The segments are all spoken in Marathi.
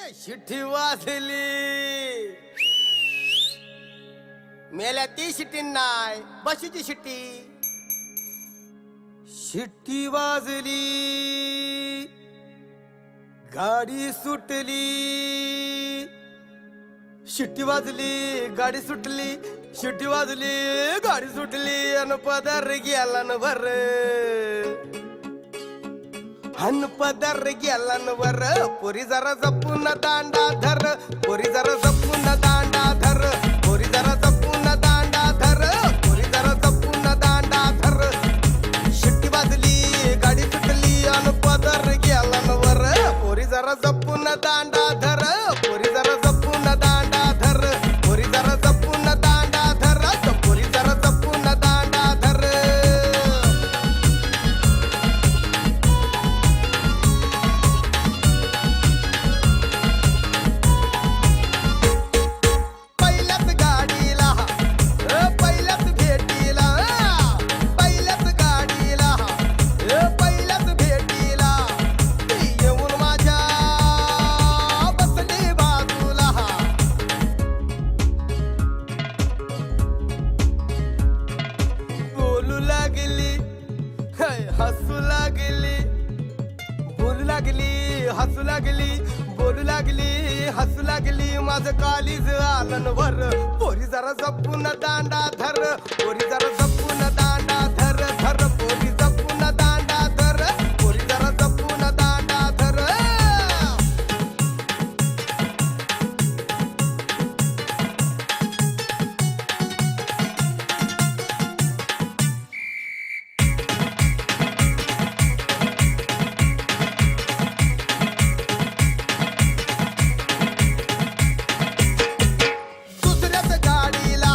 शिट्टी वाजली मेल्या ती शिट्टी नाही बशीची शिट्टी शिट्टी वाजली गाडी सुटली शिट्टी वाजली गाडी सुटली शिट्टी वाजली गाडी सुटली अन पदर गेला न वर अन पदर गेला न वर पोरी जरा जपून दांडा धर पोरी जरा जपून दांडा धर पोरी जरा जपून दांडा धर पोरी जरा जपून दांडा धर शिट्टी वाजली गाडी सुटली अन पदर गेला न वर पोरी जरा जपून दांडा धर पोरी जरा जपून दांडा धर पोरी जरा जपून दांडा धर पोरी जरा जपून दांडा धर पहिल्याच गाडीला पहिल्याच भेटीला पहिल्याच गाडीला पहिल्याच भेटीला येऊन माझ्या बसली बाजूला बोलू लागली हसू लागली बोलू लागली हसू लागली बोलू लागली हसू लागली माझं कालीज आलन वर पोरी जरा जपून दांडा धर पोरी जरा जपून दांडा धर धर पोरी जपून दांडा धर पोरी जरा जपून दांडा धर दुसऱ्याच गाडीला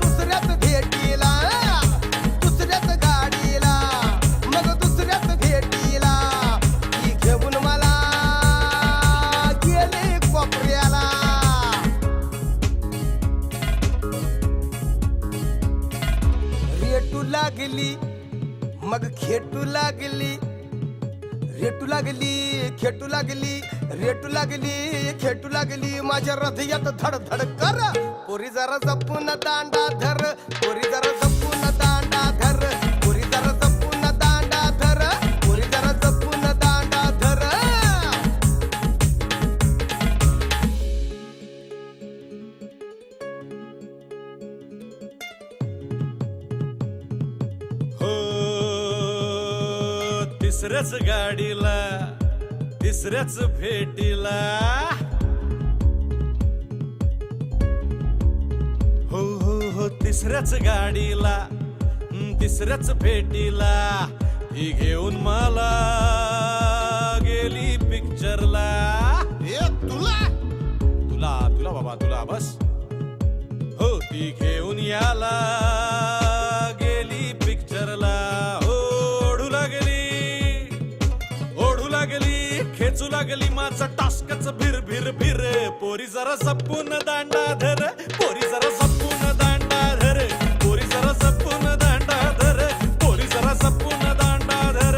दुसऱ्याच भेटीला दुसऱ्याच गाडीला मग दुसऱ्याच भेटीला ती घेऊन मला गेली कोपऱ्याला रेटू लागली मग खेटू लागली रेटू लागली खेटू लागली रेटू लागली खेटू लागली माझ्या हृदयात धड धड कर पोरी जरा जपून दांडा धर पोरी जरा जपून दांडा धर पोरी जरा जपून दांडा धर पोरी जरा जपून दांडा धर हो तिसऱ्याच गाडीला तिसऱ्याच भेटीला हो हो हो तिसऱ्याच गाडीला तिसऱ्याच भेटीला ही घेऊन मला गेली पिक्चरला तुला तुला तुला बाबा तुला बस हो ती घेऊन याला गेली पिक्चरला ओढू लागली खेचू लागली माझं टास्कच भिर भिर भिर पोरी जरा जपून दांडा धर पोरी जरा जपून दांडा धर पोरी जरा जपून दांडा धर पोरी जरा जपून दांडा धर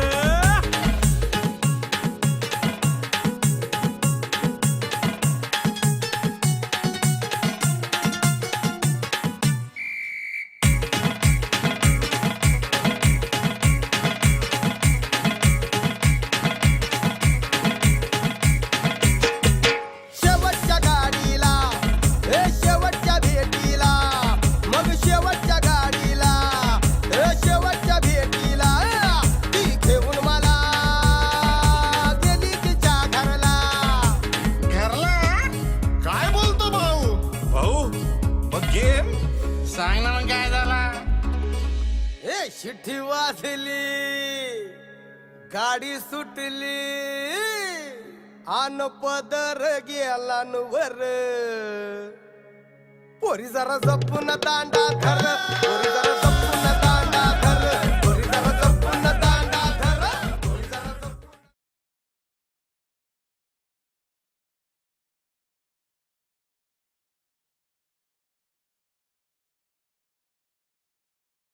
शेवटच्या गाडीला शेवटच्या भेटीला मग शेवटच्या गाडीला शेवटच्या भेटीला ती घेऊन मला गेली तिच्या घरला घरला काय बोलतो भाऊ भाऊ मग गेम सांग ना मग काय झाला शिट्टी वाजली गाडी सुटली आन पदर गेला न वर पोरी जरा जपून दांडा धर पोरी जरा